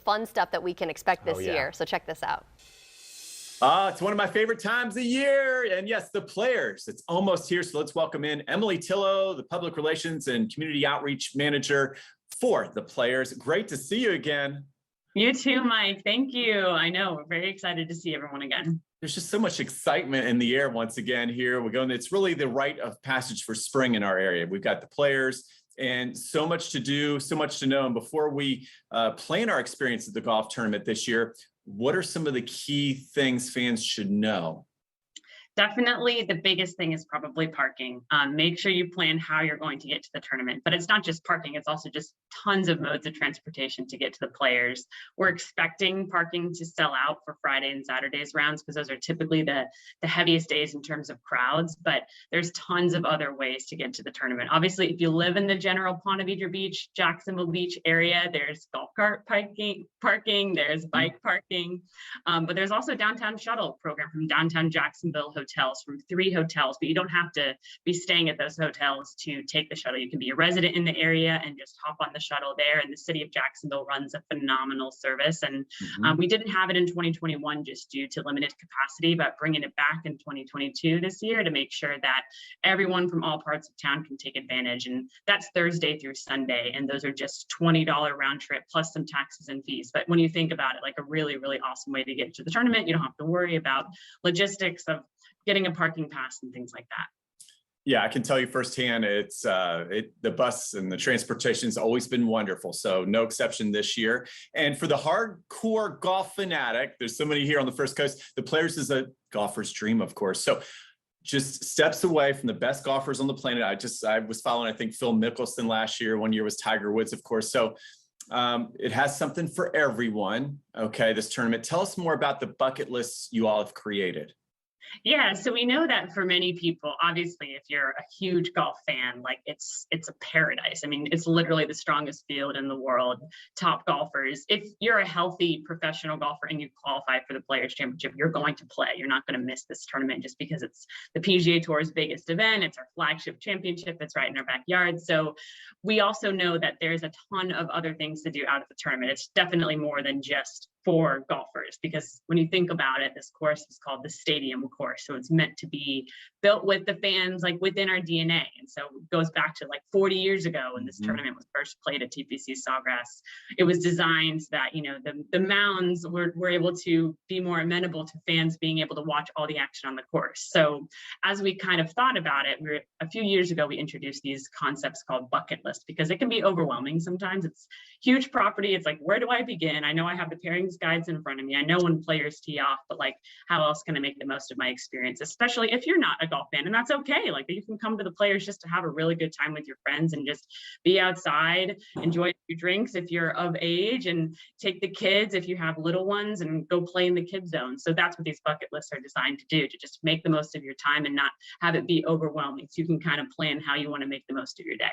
fun stuff that we can expect this year. So check this out. It's one of my favorite times of year. And yes, the players. It's almost here. So let's welcome in Emily Tillo, the Public Relations and Community Outreach Manager for the players. Great to see you again. You too, Mike. Thank you. I know. We're very excited to see everyone again. There's just so much excitement in the air once again here. We're going, it's really the rite of passage for spring in our area. We've got the players and so much to do, so much to know. And before we plan our experience at the golf tournament this year, what are some of the key things fans should know? Definitely the biggest thing is probably parking. Make sure you plan how you're going to get to the tournament, but it's not just parking, it's also just tons of modes of transportation to get to the players. We're expecting parking to sell out for Friday and Saturday's rounds because those are typically the heaviest days in terms of crowds, but there's tons of other ways to get to the tournament. Obviously, if you live in the general Ponte Vedra Beach, Jacksonville Beach area, there's golf cart parking, there's bike parking, but there's also downtown shuttle program from downtown Jacksonville hotels, from 3 hotels, but you don't have to be staying at those hotels to take the shuttle. You can be a resident in the area and just hop on the shuttle there. And the city of Jacksonville runs a phenomenal service. And we didn't have it in 2021 just due to limited capacity, but bringing it back in 2022 this year to make sure that everyone from all parts of town can take advantage. And that's Thursday through Sunday. And those are just $20 round trip plus some taxes and fees. But when you think about it, like a really, really awesome way to get to the tournament, you don't have to worry about logistics of getting a parking pass and things like that. Yeah, I can tell you firsthand, it's the bus and the transportation has always been wonderful. So no exception this year. And for the hardcore golf fanatic, there's somebody here on the First Coast, the players is a golfer's dream, of course. So just steps away from the best golfers on the planet. I was following, I think, Phil Mickelson last year. One year was Tiger Woods, of course. So it has something for everyone. Okay, this tournament. Tell us more about the bucket lists you all have created. Yeah, so we know that for many people, obviously, if you're a huge golf fan, like it's a paradise. I mean, it's literally the strongest field in the world, top golfers. If you're a healthy professional golfer and you qualify for the Players Championship, you're going to play. You're not going to miss this tournament just because it's the PGA Tour's biggest event. It's our flagship championship. It's right in our backyard. So we also know that there's a ton of other things to do out of the tournament. It's definitely more than just for golfers, because when you think about it, this course is called the Stadium Course. So it's meant to be built with the fans, like within our DNA. And so it goes back to like 40 years ago when this tournament was first played at TPC Sawgrass. It was designed so that, you know, the mounds were able to be more amenable to fans being able to watch all the action on the course. So as we kind of thought about it, a few years ago, we introduced these concepts called bucket list, because it can be overwhelming sometimes. It's huge property. It's like, where do I begin? I know I have the pairings guides in front of me. I know when players tee off, but like, how else can I make the most of my experience, especially if you're not a golf fan? And that's okay. Like, you can come to the players just to have a really good time with your friends and just be outside, enjoy your drinks if you're of age, and take the kids if you have little ones and go play in the kids zone. So that's what these bucket lists are designed to do, to just make the most of your time and not have it be overwhelming. So you can kind of plan how you want to make the most of your day.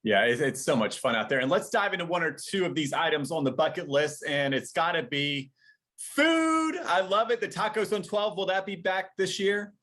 Yeah, it's so much fun out there. And let's dive into one or two of these items on the bucket list. And it's got to be food. I love it. The Tacos on 12, will that be back this year?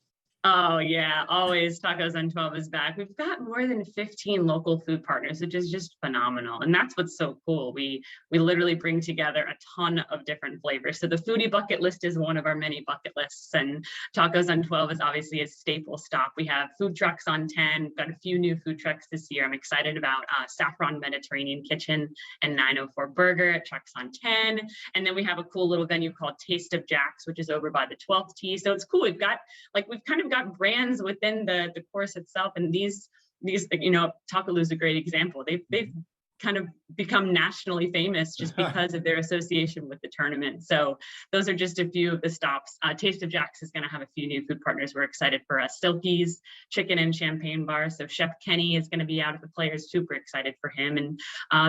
Oh yeah, always Tacos on 12 is back. We've got more than 15 local food partners, which is just phenomenal. And that's what's so cool. We literally bring together a ton of different flavors. So the foodie bucket list is one of our many bucket lists, and Tacos on 12 is obviously a staple stop. We have food trucks on 10. We've got a few new food trucks this year. I'm excited about Saffron Mediterranean Kitchen and 904 Burger at Trucks on 10. And then we have a cool little venue called Taste of Jack's, which is over by the 12th tee. So it's cool. We've got got brands within the course itself, and these you know, Takaloo is a great example. They've kind of become nationally famous just because of their association with the tournament. So those are just a few of the stops. Taste of Jack's is going to have a few new food partners. We're excited for Stilky's Chicken and Champagne Bar. So Chef Kenny is going to be out at the players. Super excited for him. And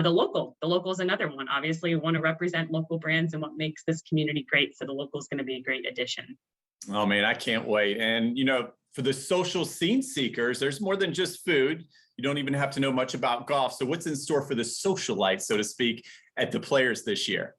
the local is another one. Obviously, we want to represent local brands and what makes this community great. So the local is going to be a great addition. Oh man, I can't wait. And you know, for the social scene seekers, there's more than just food. You don't even have to know much about golf. So what's in store for the socialites, so to speak, at the players this year?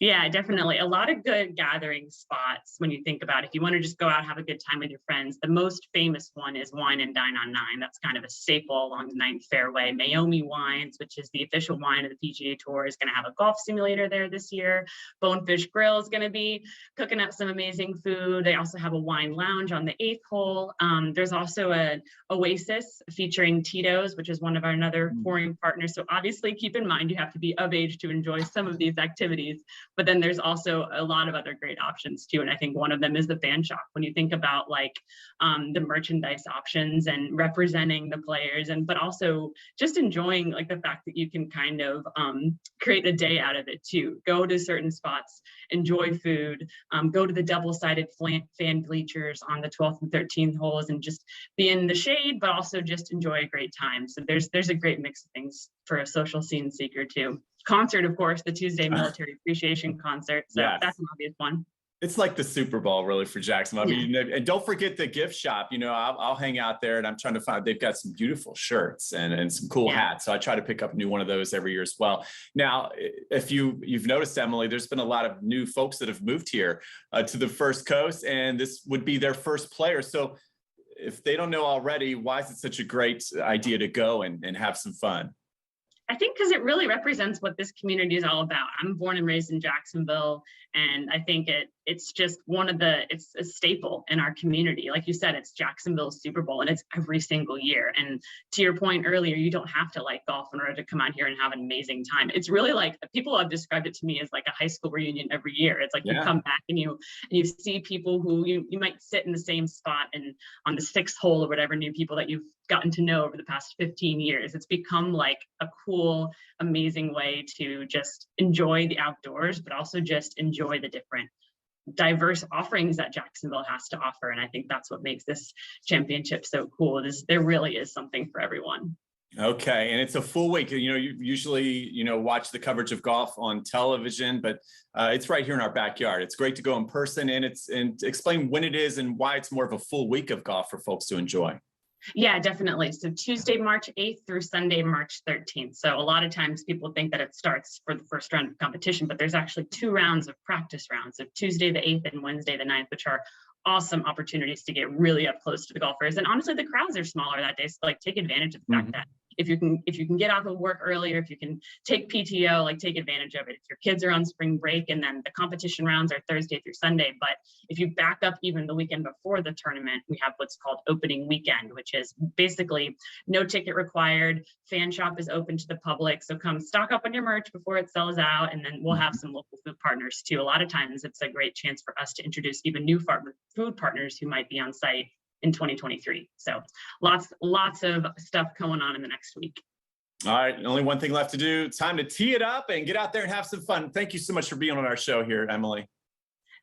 Yeah, definitely. A lot of good gathering spots when you think about it. If you want to just go out, have a good time with your friends, the most famous one is Wine and Dine on Nine. That's kind of a staple along the Ninth Fairway. Mayomi Wines, which is the official wine of the PGA Tour, is going to have a golf simulator there this year. Bonefish Grill is going to be cooking up some amazing food. They also have a wine lounge on the 8th hole. There's also an Oasis featuring Tito's, which is one of our another pouring partners. So obviously keep in mind, you have to be of age to enjoy some of these activities. But then there's also a lot of other great options too. And I think one of them is the fan shop. When you think about like the merchandise options and representing the players, and but also just enjoying like the fact that you can kind of create a day out of it too. Go to certain spots, enjoy food, go to the double-sided fan bleachers on the 12th and 13th holes and just be in the shade, but also just enjoy a great time. So there's a great mix of things for a social scene seeker too. Concert, of course, the Tuesday Military Appreciation Concert. So Yes. that's an obvious one. It's like the Super Bowl, really, for Jacksonville. I mean, and don't forget the gift shop. You know, I'll hang out there, and I'm trying to find. They've got some beautiful shirts and some cool hats. So I try to pick up a new one of those every year as well. Now, if you've noticed, Emily, there's been a lot of new folks that have moved here to the First Coast, and this would be their first player. So if they don't know already, why is it such a great idea to go and have some fun? I think because it really represents what this community is all about. I'm born and raised in Jacksonville, and I think it's just it's a staple in our community. Like you said, it's Jacksonville's Super Bowl, and it's every single year. And to your point earlier, you don't have to like golf in order to come out here and have an amazing time. It's really like, people have described it to me as like a high school reunion every year. It's like you come back and you see people who you might sit in the same spot and on the 6th hole or whatever, new people that you've gotten to know over the past 15 years. It's become like a cool, amazing way to just enjoy the outdoors, but also just enjoy the different diverse offerings that Jacksonville has to offer. And I think that's what makes this championship so cool. There really is something for everyone. Okay, and it's a full week. You know, you usually, watch the coverage of golf on television, but it's right here in our backyard. It's great to go in person, and explain when it is and why it's more of a full week of golf for folks to enjoy. Yeah, definitely. So Tuesday, March 8th through Sunday, March 13th. So a lot of times people think that it starts for the first round of competition, but there's actually 2 rounds of practice rounds of Tuesday the 8th and Wednesday the 9th, which are awesome opportunities to get really up close to the golfers. And honestly, the crowds are smaller that day. So like take advantage of the fact that if you can get off of work earlier, if you can take PTO, like take advantage of it. If your kids are on spring break, and then the competition rounds are Thursday through Sunday. But if you back up even the weekend before the tournament, we have what's called opening weekend, which is basically no ticket required. Fan shop is open to the public. So come stock up on your merch before it sells out. And then we'll have some local food partners too. A lot of times it's a great chance for us to introduce even new food partners who might be on site in 2023. So lots of stuff going on in the next week. All right, only one thing left to do. Time to tee it up and get out there and have some fun. Thank you so much for being on our show here, Emily.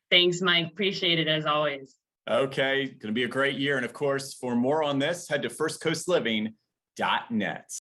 Thanks, Mike. Appreciate it as always. Okay, going to be a great year. And of course, for more on this, head to firstcoastliving.net.